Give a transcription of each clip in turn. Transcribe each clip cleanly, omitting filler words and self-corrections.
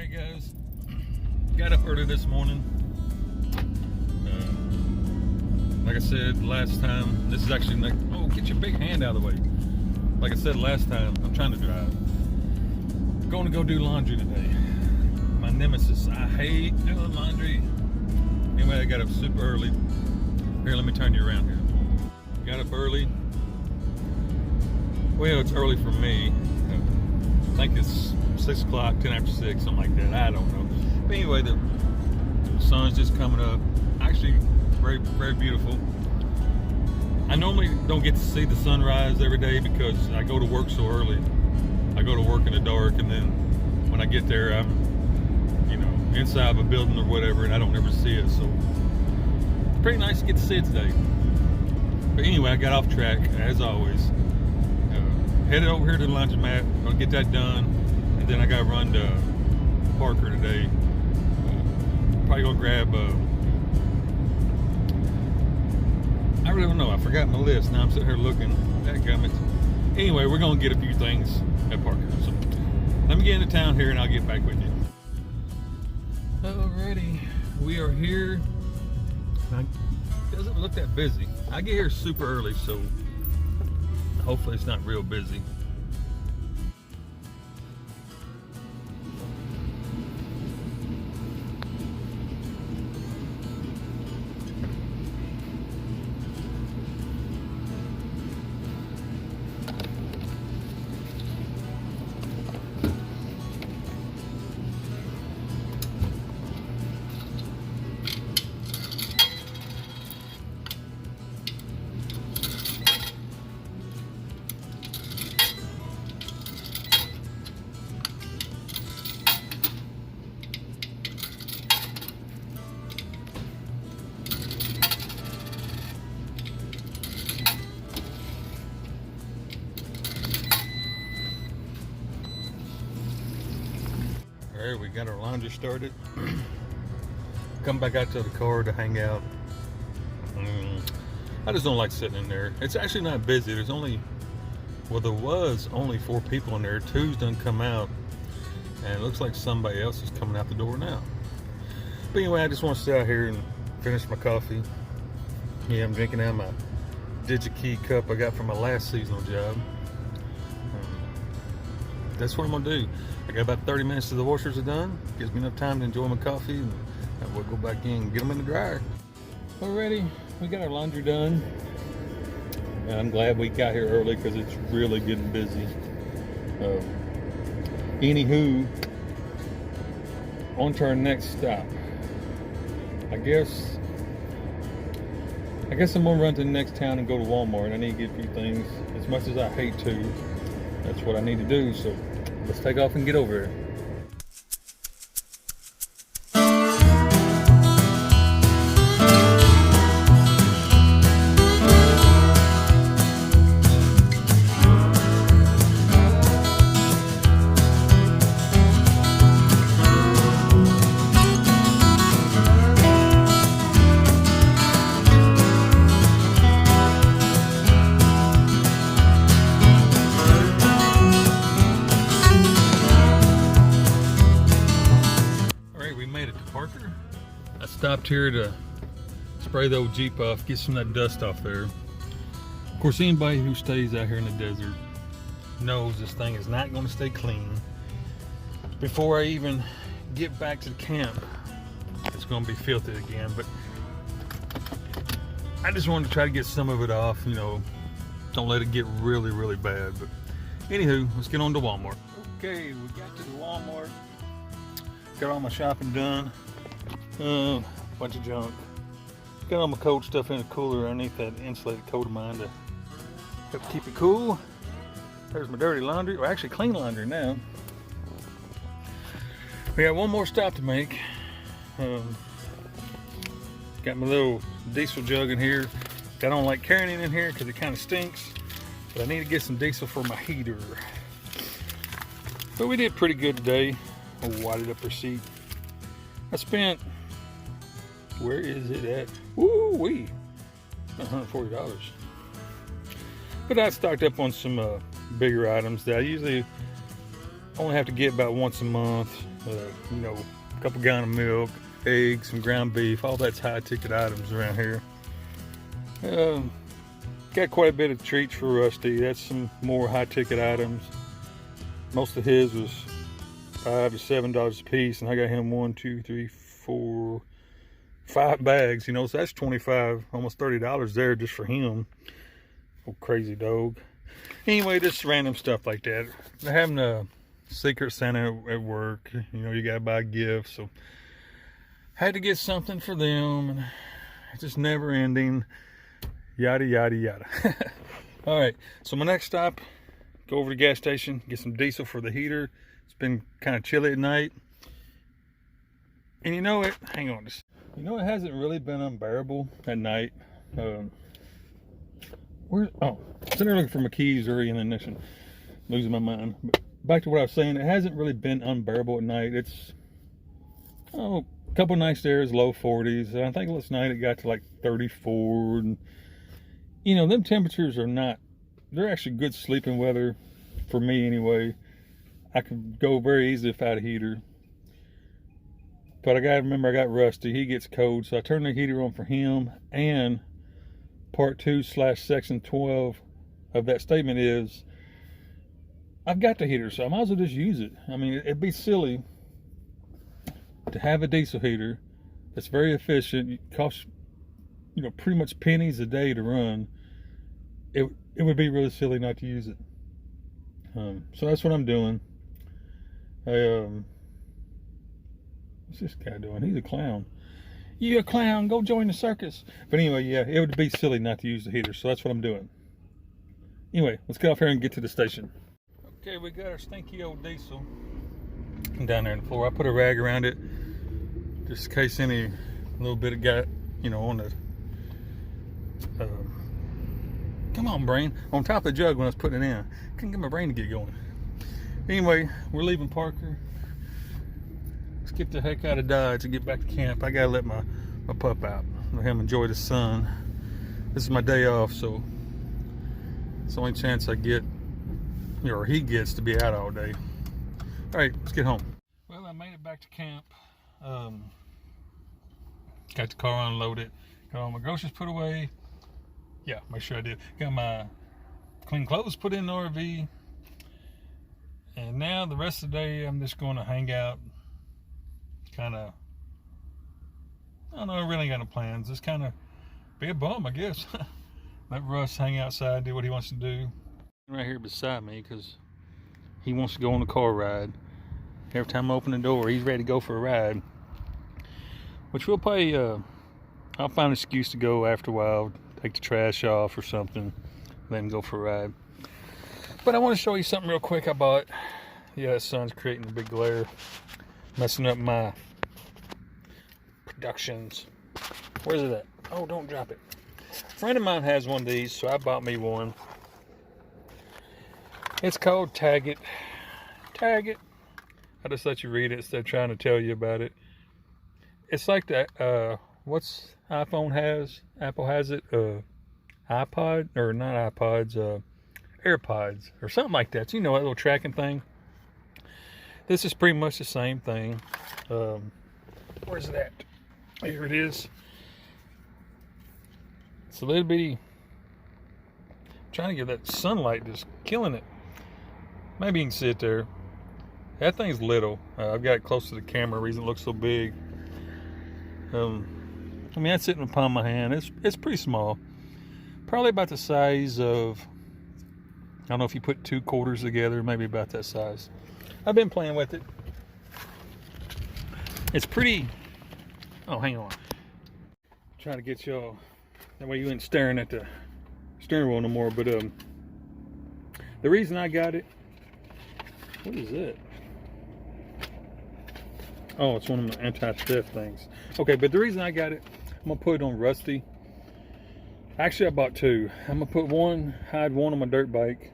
Alright guys, got up early this morning. Like I said last time, this is actually like, oh, get your big hand out of the way. Like I said last time, I'm trying to drive. Going to go do laundry today. My nemesis. I hate doing laundry. Anyway, I got up super early. Here, let me turn you around here. Got up early. Well, it's early for me. I think it's 6 o'clock, 10 after 6, something like that. I don't know. But anyway, the sun's just coming up. Actually, very, very beautiful. I normally don't get to see the sunrise every day because I go to work so early. I go to work in the dark, and then when I get there, I'm, inside of a building or whatever, and I don't ever see it. So, pretty nice to get to see it today. But anyway, I got off track, as always. Headed over here to the laundromat. Gonna get that done, and then I gotta run to Parker today. Probably gonna grab I really don't know. I forgot my list. Now I'm sitting here looking. Dadgummit. Anyway, we're gonna get a few things at Parker. So let me get into town here, and I'll get back with you. Alrighty, we are here. It doesn't look that busy. I get here super early, so hopefully it's not real busy. Alright, we got our laundry started. Come back out to the car to hang out. I just don't like sitting in there. It's actually not busy. There was only 4 people in there. 2's done come out, and it looks like somebody else is coming out the door now. But anyway, I just want to sit out here and finish my coffee. Yeah, I'm drinking out of my DigiKey cup I got from my last seasonal job. That's what I'm gonna do. I got about 30 minutes till the washers are done. Gives me enough time to enjoy my coffee, and we'll go back in and get them in the dryer. Alrighty, we got our laundry done. And I'm glad we got here early because it's really getting busy. Anywho, on to our next stop. I guess I'm gonna run to the next town and go to Walmart. I need to get a few things. As much as I hate to, that's what I need to do. So let's take off and get over there. Parker. I stopped here to spray the old Jeep off, get some of that dust off there. Of course, anybody who stays out here in the desert knows this thing is not going to stay clean. Before I even get back to the camp, it's going to be filthy again. But I just wanted to try to get some of it off, don't let it get really, really bad. But anywho, let's get on to Walmart. Okay, we got to the Walmart. Got all my shopping done. Bunch of junk. Got all my cold stuff in the cooler underneath that insulated coat of mine to help keep it cool. There's my dirty laundry, or actually clean laundry now. We got one more stop to make. Got my little diesel jug in here. I don't like carrying it in here because it kind of stinks, but I need to get some diesel for my heater. But we did pretty good today. I wadded up receipt. I spent, where is it at? Woo-wee, $140. But I stocked up on some bigger items that I usually only have to get about once a month. You know, a couple gallons of milk, eggs, some ground beef. All that's high ticket items around here. Got quite a bit of treats for Rusty. That's some more high ticket items. Most of his was $5 to $7 a piece, and I got him 1, 2, 3, 4, 5 bags. You know, so that's $25, almost $30 there just for him. Oh, crazy dog. Anyway, just random stuff like that. They're having a Secret Santa at work. You know, you gotta buy gifts, so had to get something for them, and it's just never ending. Yada yada yada. All right, so my next stop, go over to the gas station, get some diesel for the heater. It's been kind of chilly at night, and you know it. Hang on, you know it hasn't really been unbearable at night. Oh, sitting there looking for my keys or in the ignition, losing my mind. But back to what I was saying, it hasn't really been unbearable at night. It's a couple nights there is low 40s, and I think last night it got to like 34. And you know, them temperatures are not, they're actually good sleeping weather for me anyway. I could go very easily without a heater. But I gotta remember, I got Rusty, he gets cold, so I turn the heater on for him. And part 2/section 12 of that statement is, I've got the heater, so I might as well just use it. I mean, it'd be silly to have a diesel heater that's very efficient. It costs, you know, pretty much pennies a day to run. It would be really silly not to use it. So that's what I'm doing. What's this guy doing? He's a clown. You a clown, go join the circus. But anyway, yeah, it would be silly not to use the heater, so that's what I'm doing. Anyway, let's get off here and get to the station. Okay, we got our stinky old diesel down there on the floor. I put a rag around it just in case any little bit of got, you know, on the come on, brain, on top of the jug when I was putting it in. Couldn't get my brain to get going. Anyway, we're leaving Parker. Let's get the heck out of Dodge and get back to camp. I gotta let my pup out, let him enjoy the sun. This is my day off, so it's the only chance I get, or he gets, to be out all day. All right, let's get home. Well, I made it back to camp. Got the car unloaded, got all my groceries put away. Yeah, make sure I did. Got my clean clothes put in the RV. And now the rest of the day, I'm just going to hang out. Kind of, I don't know, I really ain't got no plans. Just kind of be a bum, I guess. Let Russ hang outside, do what he wants to do. Right here beside me, because he wants to go on the car ride. Every time I open the door, he's ready to go for a ride. Which we'll probably, I'll find an excuse to go after a while. Take the trash off or something, let him go for a ride. But I want to show you something real quick I bought. Yeah, the sun's creating a big glare, messing up my productions. Where's it at? Oh, don't drop it. A friend of mine has one of these, so I bought me one. It's called Tag It. Tag It. I just let you read it instead of trying to tell you about it. It's like that, what's iPhone has? Apple has it, iPod, or not iPods, AirPods, or something like that. You know, that little tracking thing. This is pretty much the same thing. Where's it at? Here it is. It's a little bitty. I'm trying to get that sunlight just killing it. Maybe you can see it there. That thing's little. I've got it close to the camera, the reason it looks so big. I mean, that's sitting upon my hand. It's pretty small. Probably about the size of, I don't know if you put 2 quarters together, maybe about that size. I've been playing with it. It's pretty, oh, hang on. I'm trying to get y'all, that way you ain't staring at the steering wheel no more. But the reason I got it, what is it? Oh, it's one of my anti-theft things. Okay, but the reason I got it, I'm gonna put it on Rusty. Actually, I bought 2. I'm gonna put one, hide one on my dirt bike,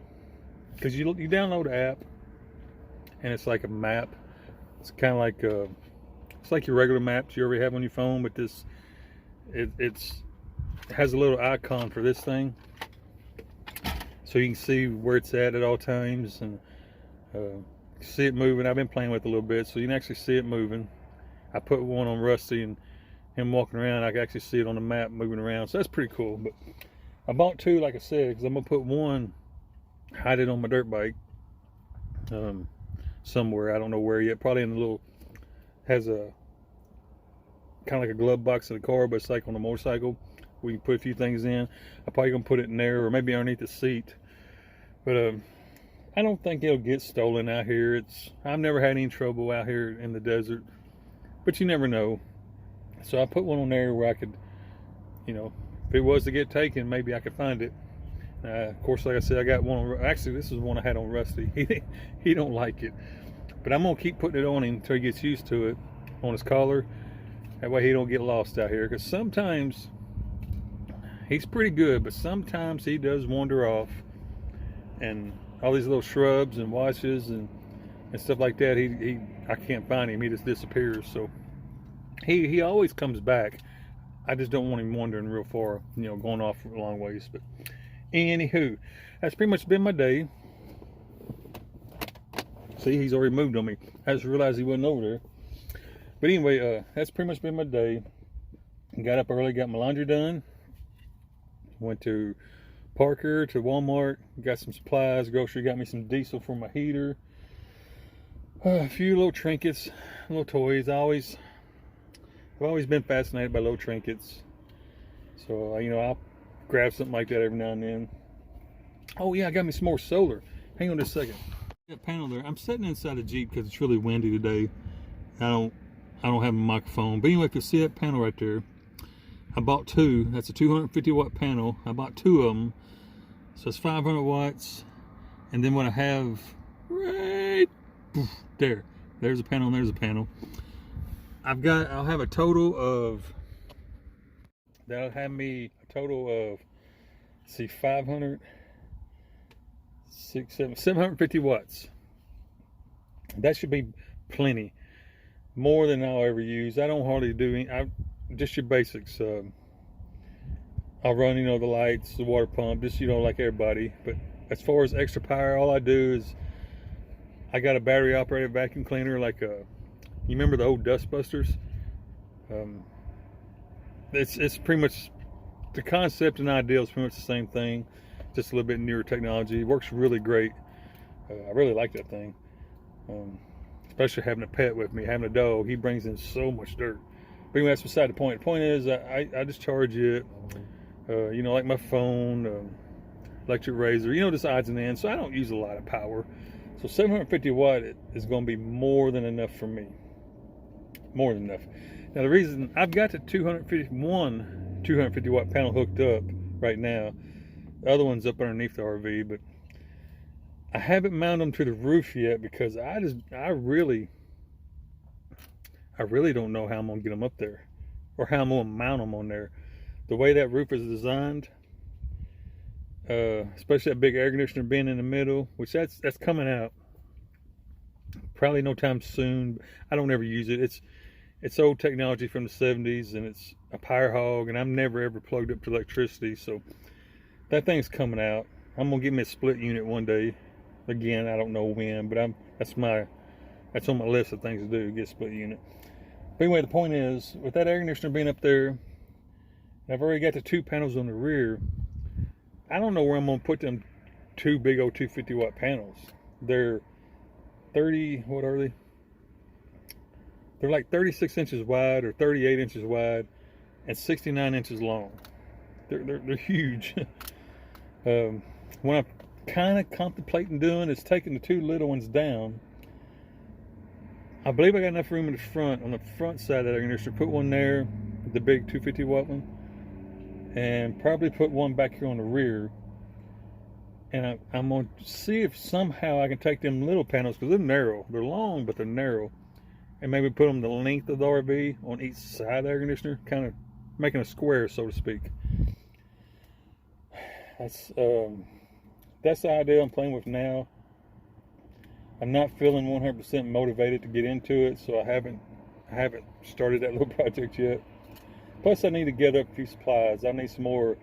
because you download an app, and it's like a map. It's kind of like it's like your regular maps you already have on your phone, but this it has a little icon for this thing, so you can see where it's at all times. And see it moving. I've been playing with it a little bit, so you can actually see it moving. I put one on Rusty, and him walking around, I can actually see it on the map moving around, so that's pretty cool. But I bought two, like I said, because I'm gonna put one, hide it on my dirt bike, somewhere. I don't know where yet. Probably in the little, has a kind of like a glove box in the car, but it's like on a motorcycle. We can put a few things in. I'm probably gonna put it in there, or maybe underneath the seat. But I don't think it'll get stolen out here. I've never had any trouble out here in the desert, but you never know. So I put one on there where I could, you know, if it was to get taken, maybe I could find it. Of course, like I said, I got one on, actually this is one I had on Rusty. He don't like it, but I'm gonna keep putting it on him until he gets used to it, on his collar. That way he don't get lost out here, because sometimes he's pretty good, but sometimes he does wander off, and all these little shrubs and washes and stuff like that, I can't find him. He just disappears. So he always comes back. I just don't want him wandering real far, you know, going off a long ways. But anywho, that's pretty much been my day. See, he's already moved on me. I just realized he wasn't over there. But anyway, that's pretty much been my day. Got up early, got my laundry done. Went to Parker, to Walmart, got some supplies, grocery, got me some diesel for my heater. A few little trinkets, little toys. I've always been fascinated by little trinkets. So, you know, I'll grab something like that every now and then. Oh yeah, I got me some more solar. Hang on just a second. That panel there, I'm sitting inside a Jeep because it's really windy today. I don't have a microphone. But anyway, if you see that panel right there, I bought two. That's a 250 watt panel. I bought two of them. So it's 500 watts. And then what I have right there's a panel and there's a panel. I'll have a total of, that'll have me a total of, see, 500, 6, 7, 750 watts. That should be plenty. More than I'll ever use. I don't hardly do any, just your basics. I'll run, you know, the lights, the water pump, just, you know, like everybody. But as far as extra power, all I do is, I got a battery operated vacuum cleaner, like you remember the old dust busters? It's pretty much, the concept and idea is pretty much the same thing, just a little bit newer technology. It works really great. I really like that thing. Especially having a pet with me, having a dog. He brings in so much dirt. But anyway, that's beside the point. The point is, I just charge it, you know, like my phone, electric razor, you know, just odds and ends. So I don't use a lot of power. So 750 watt is going to be more than enough for me. More than enough. Now the reason, I've got the 250 watt panel hooked up right now. The other one's up underneath the RV, but I haven't mounted them to the roof yet because I really don't know how I'm going to get them up there, or how I'm going to mount them on there. The way that roof is designed, especially that big air conditioner being in the middle, which that's coming out probably no time soon. I don't ever use it. It's old technology from the 70s, and it's a power hog, and I've never ever plugged up to electricity, so that thing's coming out. I'm gonna get me a split unit one day. Again, I don't know when, but that's on my list of things to do, get a split unit. But anyway, the point is, with that air conditioner being up there, I've already got the two panels on the rear. I don't know where I'm going to put them two big old 250 watt panels. They're 30, what are they? They're like 36 inches wide or 38 inches wide and 69 inches long. They're huge. What I'm kind of contemplating doing is taking the two little ones down. I believe I got enough room in the front, on the front side of that air conditioner, put one there, the big 250 watt one, and probably put one back here on the rear. And I'm going to see if somehow I can take them little panels, because they're narrow. They're long, but they're narrow. And maybe put them the length of the RV on each side of the air conditioner, kind of making a square, so to speak. That's the idea I'm playing with now. I'm not feeling 100% motivated to get into it, so I haven't started that little project yet. Plus, I need to gather up a few supplies. I need some more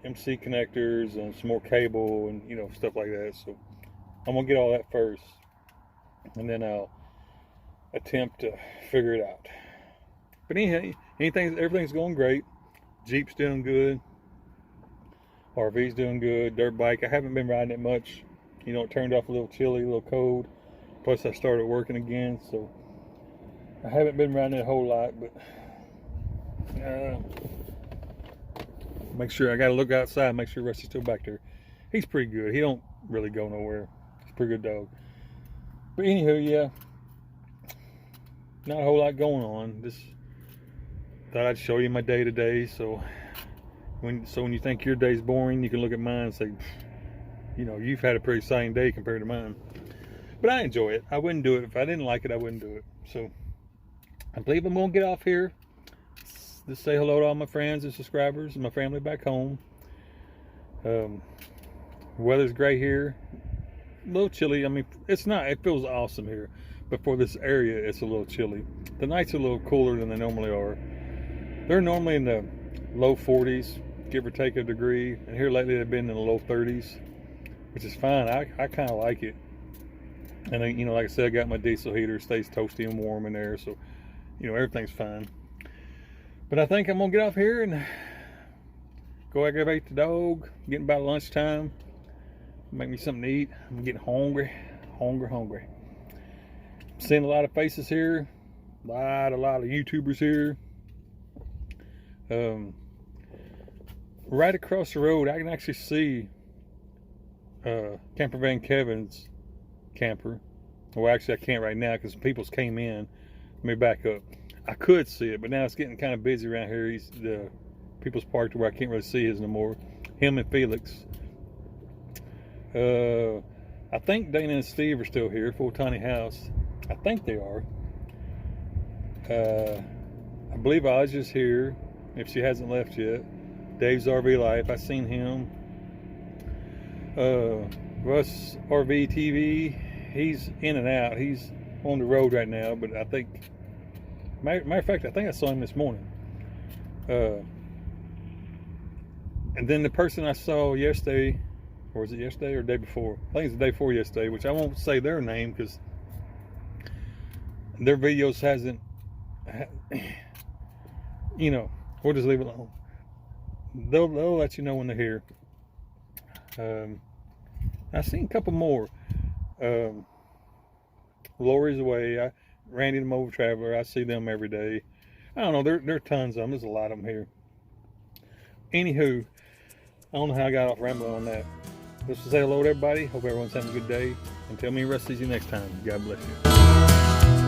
MC connectors and some more cable and, you know, stuff like that. So I'm gonna get all that first. and then I'll attempt to figure it out. But anyhow, everything's going great. Jeep's doing good. RV's doing good. Dirt bike, I haven't been riding it much. You know, it turned off a little chilly, a little cold. Plus I started working again, so I haven't been riding it a whole lot, but make sure, I gotta look outside, make sure Rusty's still back there. He's pretty good. He don't really go nowhere. He's a pretty good dog. But anywho, yeah, not a whole lot going on. Just thought I'd show you my day to day. So when you think your day's boring, you can look at mine and say, you know, you've had a pretty exciting day compared to mine. But I enjoy it. I wouldn't do it if I didn't like it. I wouldn't do it. So I believe I'm gonna get off here. Just say hello to all my friends and subscribers and my family back home. Weather's great here. A little chilly. I mean, it's not. It feels awesome here. But for this area, it's a little chilly. The nights are a little cooler than they normally are. They're normally in the low 40s, give or take a degree. And here lately, they've been in the low 30s, which is fine. I kind of like it. And then, you know, like I said, I got my diesel heater. Stays toasty and warm in there, so you know everything's fine. But I think I'm gonna get off here and go aggravate the dog. Getting about lunchtime. Make me something to eat. I'm getting hungry. Seeing a lot of faces here. A lot of YouTubers here. Right across the road, I can actually see Camper Van Kevin's camper. Well, actually, I can't right now because people's came in. Let me back up. I could see it, but now it's getting kind of busy around here. The people's parked where I can't really see his no more. Him and Felix. I think Dana and Steve are still here. Full Tiny House. I think they are. I believe Aja's here, if she hasn't left yet. Dave's RV Life. I seen him. Russ RV TV. He's in and out. He's on the road right now, but I think, matter of fact, I think I saw him this morning. And then the person I saw yesterday, or was it yesterday or the day before? I think it's the day before yesterday, which I won't say their name because their videos hasn't, you know, we'll just leave it alone. They'll let you know when they're here. I've seen a couple more. Lori's away. Randy the Mobile Traveler, I see them every day. I don't know, there are tons of them. There's a lot of them here. Anywho, I don't know how I got off rambling on that. Just to say hello to everybody. Hope everyone's having a good day. And tell me the rest of you next time. God bless you.